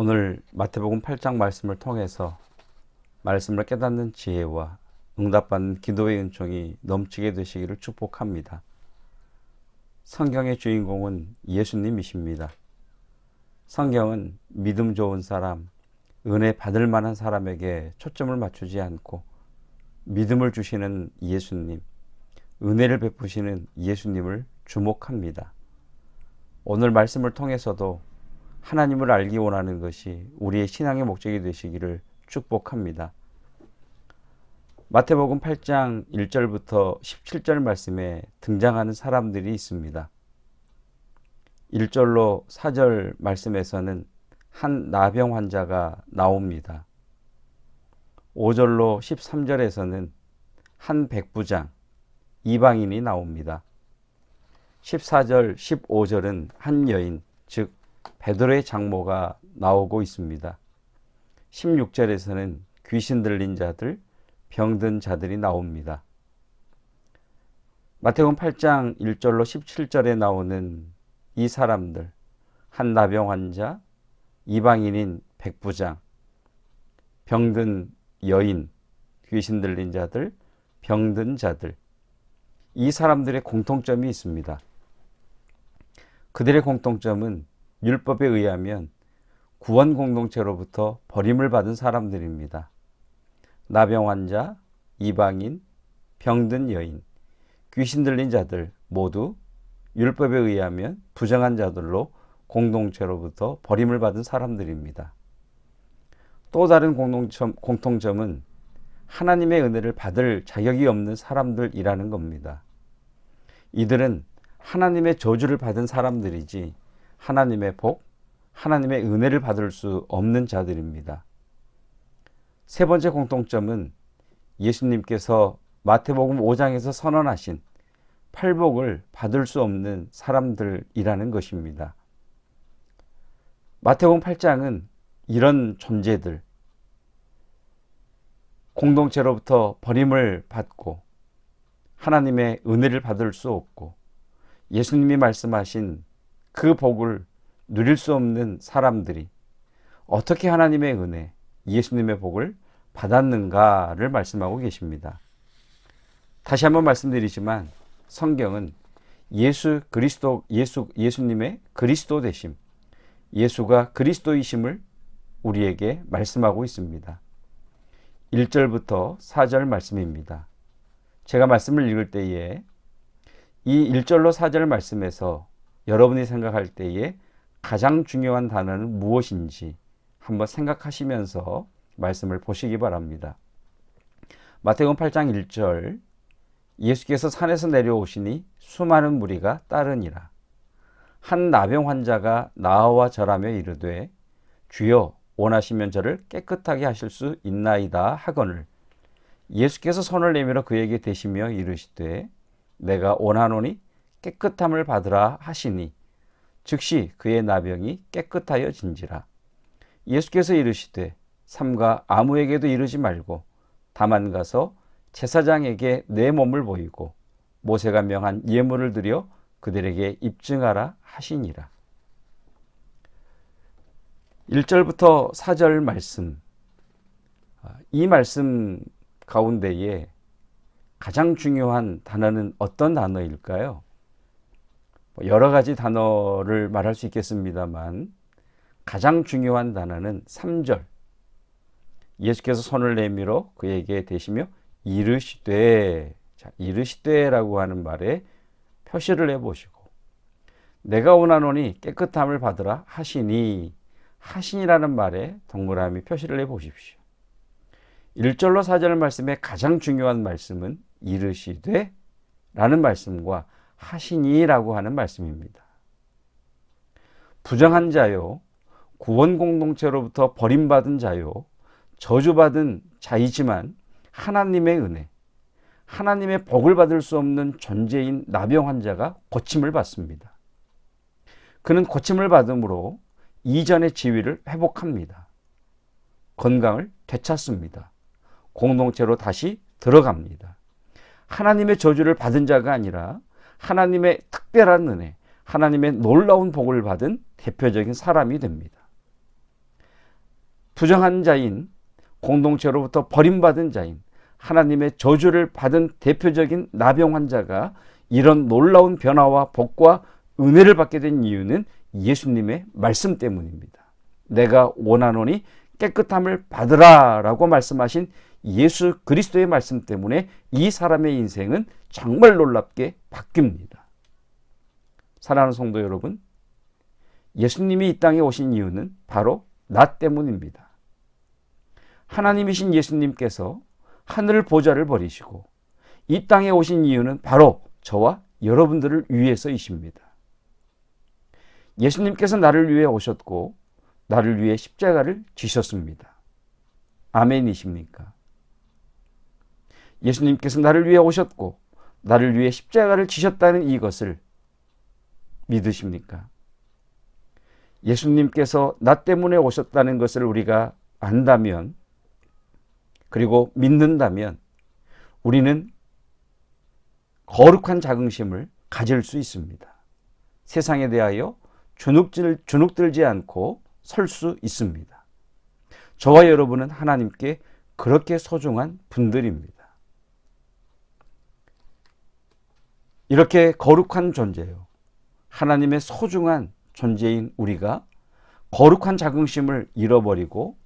오늘 마태복음 8장 말씀을 통해서 말씀을 깨닫는 지혜와 응답받는 기도의 은총이 넘치게 되시기를 축복합니다. 성경의 주인공은 예수님이십니다. 성경은 믿음 좋은 사람, 은혜 받을 만한 사람에게 초점을 맞추지 않고 믿음을 주시는 예수님, 은혜를 베푸시는 예수님을 주목합니다. 오늘 말씀을 통해서도 하나님을 알기 원하는 것이 우리의 신앙의 목적이 되시기를 축복합니다. 마태복음 8장 1절부터 17절 말씀에 등장하는 사람들이 있습니다. 1절로 4절 말씀에서는 한 나병 환자가 나옵니다. 5절로 13절에서는 한 백부장, 이방인이 나옵니다. 14절, 15절은 한 여인, 즉 베드로의 장모가 나오고 있습니다. 16절에서는 귀신 들린 자들, 병든 자들이 나옵니다. 마태복음 8장 1절로 17절에 나오는 이 사람들, 한 나병 환자, 이방인인 백부장, 병든 여인, 귀신 들린 자들, 병든 자들, 이 사람들의 공통점이 있습니다. 그들의 공통점은 율법에 의하면 구원 공동체로부터 버림을 받은 사람들입니다. 나병 환자, 이방인, 병든 여인, 귀신 들린 자들 모두 율법에 의하면 부정한 자들로 공동체로부터 버림을 받은 사람들입니다. 또 다른 공통점은 하나님의 은혜를 받을 자격이 없는 사람들이라는 겁니다. 이들은 하나님의 저주를 받은 사람들이지 하나님의 복, 하나님의 은혜를 받을 수 없는 자들입니다. 세 번째 공통점은 예수님께서 마태복음 5장에서 선언하신 팔복을 받을 수 없는 사람들이라는 것입니다. 마태복음 8장은 이런 존재들, 공동체로부터 버림을 받고 하나님의 은혜를 받을 수 없고 예수님이 말씀하신 그 복을 누릴 수 없는 사람들이 어떻게 하나님의 은혜, 예수님의 복을 받았는가를 말씀하고 계십니다. 다시 한번 말씀드리지만 성경은 예수님의 그리스도 되심, 예수가 그리스도이심을 우리에게 말씀하고 있습니다. 1절부터 4절 말씀입니다. 제가 말씀을 읽을 때에 이 1절로 4절 말씀에서 여러분이 생각할 때에 가장 중요한 단어는 무엇인지 한번 생각하시면서 말씀을 보시기 바랍니다. 마태복음 8장 1절, 예수께서 산에서 내려오시니 수많은 무리가 따르니라. 한 나병 환자가 나와 절하며 이르되 주여 원하시면 저를 깨끗하게 하실 수 있나이다 하거늘 예수께서 손을 내밀어 그에게 대시며 이르시되 내가 원하노니 깨끗함을 받으라 하시니 즉시 그의 나병이 깨끗하여진지라. 예수께서 이르시되 삼가 아무에게도 이르지 말고 다만 가서 제사장에게 내 몸을 보이고 모세가 명한 예물을 드려 그들에게 입증하라 하시니라. 1절부터 4절 말씀, 이 말씀 가운데에 가장 중요한 단어는 어떤 단어일까요? 여러 가지 단어를 말할 수 있겠습니다만 가장 중요한 단어는 3절, 예수께서 손을 내밀어 그에게 대시며 이르시되, 이르시되라고 하는 말에 표시를 해보시고 내가 원하노니 깨끗함을 받으라 하시니, 하시니라는 말에 동그라미 표시를 해보십시오. 1절로 4절 말씀의 가장 중요한 말씀은 이르시되 라는 말씀과 하시니라고 하는 말씀입니다. 부정한 자요, 구원 공동체로부터 버림받은 자요, 저주받은 자이지만 하나님의 은혜, 하나님의 복을 받을 수 없는 존재인 나병 환자가 고침을 받습니다. 그는 고침을 받음으로 이전의 지위를 회복합니다. 건강을 되찾습니다. 공동체로 다시 들어갑니다. 하나님의 저주를 받은 자가 아니라 하나님의 특별한 은혜, 하나님의 놀라운 복을 받은 대표적인 사람이 됩니다. 부정한 자인, 공동체로부터 버림받은 자인, 하나님의 저주를 받은 대표적인 나병 환자가 이런 놀라운 변화와 복과 은혜를 받게 된 이유는 예수님의 말씀 때문입니다. 내가 원하노니 깨끗함을 받으라 라고 말씀하신 예수 그리스도의 말씀 때문에 이 사람의 인생은 정말 놀랍게 바뀝니다. 사랑하는 성도 여러분, 예수님이 이 땅에 오신 이유는 바로 나 때문입니다. 하나님이신 예수님께서 하늘 보좌를 버리시고 이 땅에 오신 이유는 바로 저와 여러분들을 위해서이십니다. 예수님께서 나를 위해 오셨고 나를 위해 십자가를 지셨습니다. 아멘이십니까? 예수님께서 나를 위해 오셨고 나를 위해 십자가를 지셨다는 이것을 믿으십니까? 예수님께서 나 때문에 오셨다는 것을 우리가 안다면, 그리고 믿는다면 우리는 거룩한 자긍심을 가질 수 있습니다. 세상에 대하여 주눅들지 않고 설 수 있습니다. 저와 여러분은 하나님께 그렇게 소중한 분들입니다. 이렇게 거룩한 존재요, 하나님의 소중한 존재인 우리가 거룩한 자긍심을 잃어버리고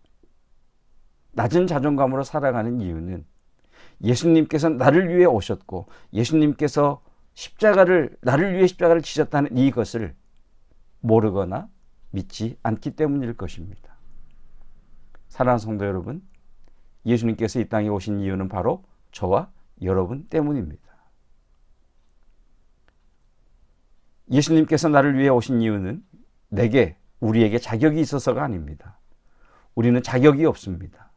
낮은 자존감으로 살아가는 이유는 예수님께서 나를 위해 오셨고 예수님께서 나를 위해 십자가를 지셨다는 이것을 모르거나 믿지 않기 때문일 것입니다. 사랑하는 성도 여러분, 예수님께서 이 땅에 오신 이유는 바로 저와 여러분 때문입니다. 예수님께서 나를 위해 오신 이유는 우리에게 자격이 있어서가 아닙니다. 우리는 자격이 없습니다.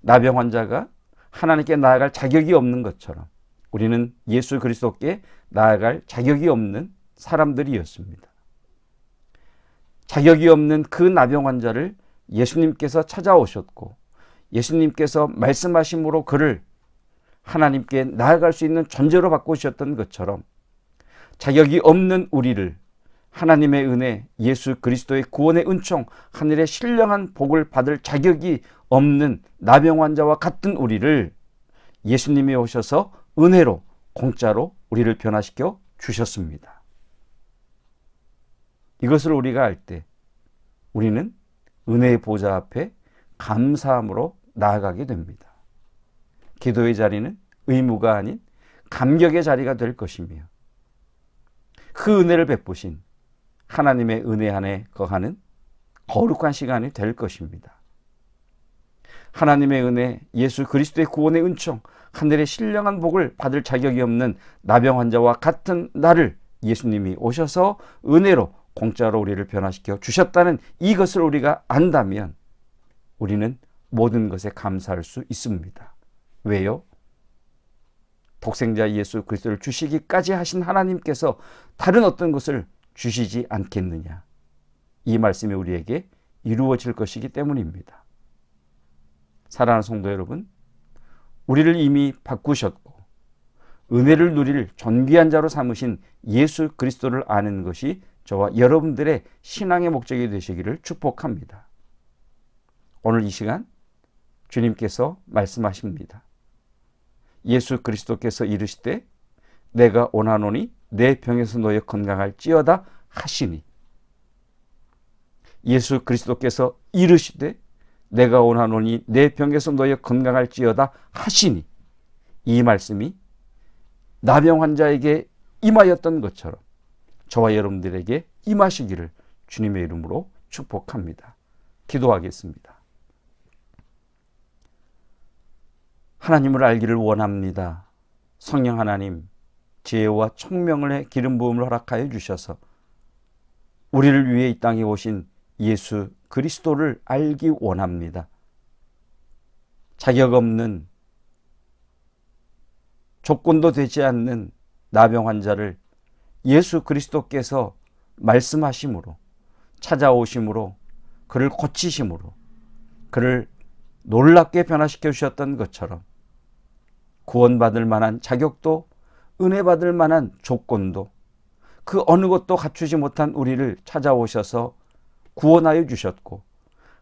나병 환자가 하나님께 나아갈 자격이 없는 것처럼 우리는 예수 그리스도께 나아갈 자격이 없는 사람들이었습니다. 자격이 없는 그 나병 환자를 예수님께서 찾아오셨고 예수님께서 말씀하심으로 그를 하나님께 나아갈 수 있는 존재로 바꾸셨던 것처럼 자격이 없는 우리를 하나님의 은혜, 예수 그리스도의 구원의 은총, 하늘의 신령한 복을 받을 자격이 없는 나병 환자와 같은 우리를 예수님이 오셔서 은혜로, 공짜로 우리를 변화시켜 주셨습니다. 이것을 우리가 알 때 우리는 은혜의 보좌 앞에 감사함으로 나아가게 됩니다. 기도의 자리는 의무가 아닌 감격의 자리가 될 것이며 그 은혜를 베푸신 하나님의 은혜 안에 거하는 거룩한 시간이 될 것입니다. 하나님의 은혜, 예수 그리스도의 구원의 은총, 하늘의 신령한 복을 받을 자격이 없는 나병 환자와 같은 나를 예수님이 오셔서 은혜로 공짜로 우리를 변화시켜 주셨다는 이것을 우리가 안다면 우리는 모든 것에 감사할 수 있습니다. 왜요? 독생자 예수 그리스도를 주시기까지 하신 하나님께서 다른 어떤 것을 주시지 않겠느냐. 이 말씀이 우리에게 이루어질 것이기 때문입니다. 사랑하는 성도 여러분, 우리를 이미 바꾸셨고 은혜를 누릴 존귀한 자로 삼으신 예수 그리스도를 아는 것이 저와 여러분들의 신앙의 목적이 되시기를 축복합니다. 오늘 이 시간 주님께서 말씀하십니다. 예수 그리스도께서 이르시되 내가 원하노니 내 병에서 너희 건강할지어다 하시니, 예수 그리스도께서 이르시되 내가 원하노니 내 병에서 너희 건강할지어다 하시니, 이 말씀이 나병 환자에게 임하였던 것처럼 저와 여러분들에게 임하시기를 주님의 이름으로 축복합니다. 기도하겠습니다. 하나님을 알기를 원합니다. 성령 하나님, 지혜와 총명의 기름 부음을 허락하여 주셔서 우리를 위해 이 땅에 오신 예수 그리스도를 알기 원합니다. 자격 없는, 조건도 되지 않는 나병 환자를 예수 그리스도께서 말씀하심으로, 찾아오심으로, 그를 고치심으로, 그를 놀랍게 변화시켜 주셨던 것처럼 구원받을 만한 자격도, 은혜 받을 만한 조건도, 그 어느 것도 갖추지 못한 우리를 찾아오셔서 구원하여 주셨고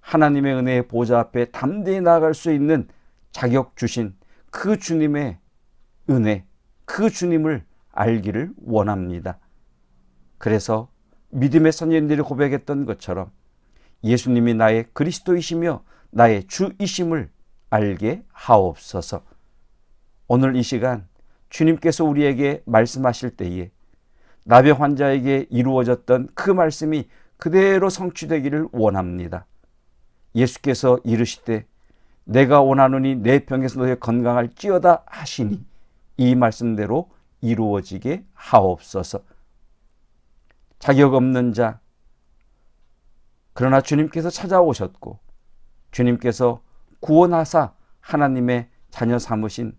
하나님의 은혜의 보좌 앞에 담대히 나아갈 수 있는 자격 주신 그 주님의 은혜, 그 주님을 알기를 원합니다. 그래서 믿음의 선진들이 고백했던 것처럼 예수님이 나의 그리스도이시며 나의 주이심을 알게 하옵소서. 오늘 이 시간 주님께서 우리에게 말씀하실 때에 나병 환자에게 이루어졌던 그 말씀이 그대로 성취되기를 원합니다. 예수께서 이르시되 내가 원하노니 내 병에서 너의 건강할지어다 하시니 이 말씀대로 이루어지게 하옵소서. 자격 없는 자, 그러나 주님께서 찾아오셨고 주님께서 구원하사 하나님의 자녀 삼으신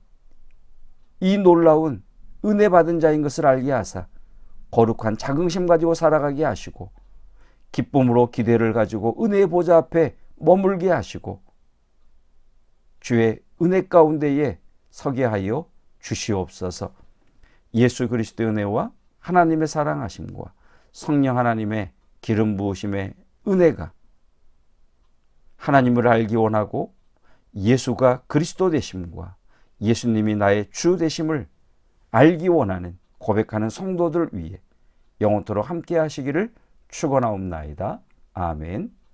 이 놀라운 은혜 받은 자인 것을 알게 하사 거룩한 자긍심 가지고 살아가게 하시고 기쁨으로 기대를 가지고 은혜의 보좌 앞에 머물게 하시고 주의 은혜 가운데에 서게 하여 주시옵소서. 예수 그리스도의 은혜와 하나님의 사랑하심과 성령 하나님의 기름 부으심의 은혜가 하나님을 알기 원하고 예수가 그리스도 되심과 예수님이 나의 주 되심을 알기 원하는 고백하는 성도들 위해 영원토록 함께 하시기를 축원하옵나이다. 아멘.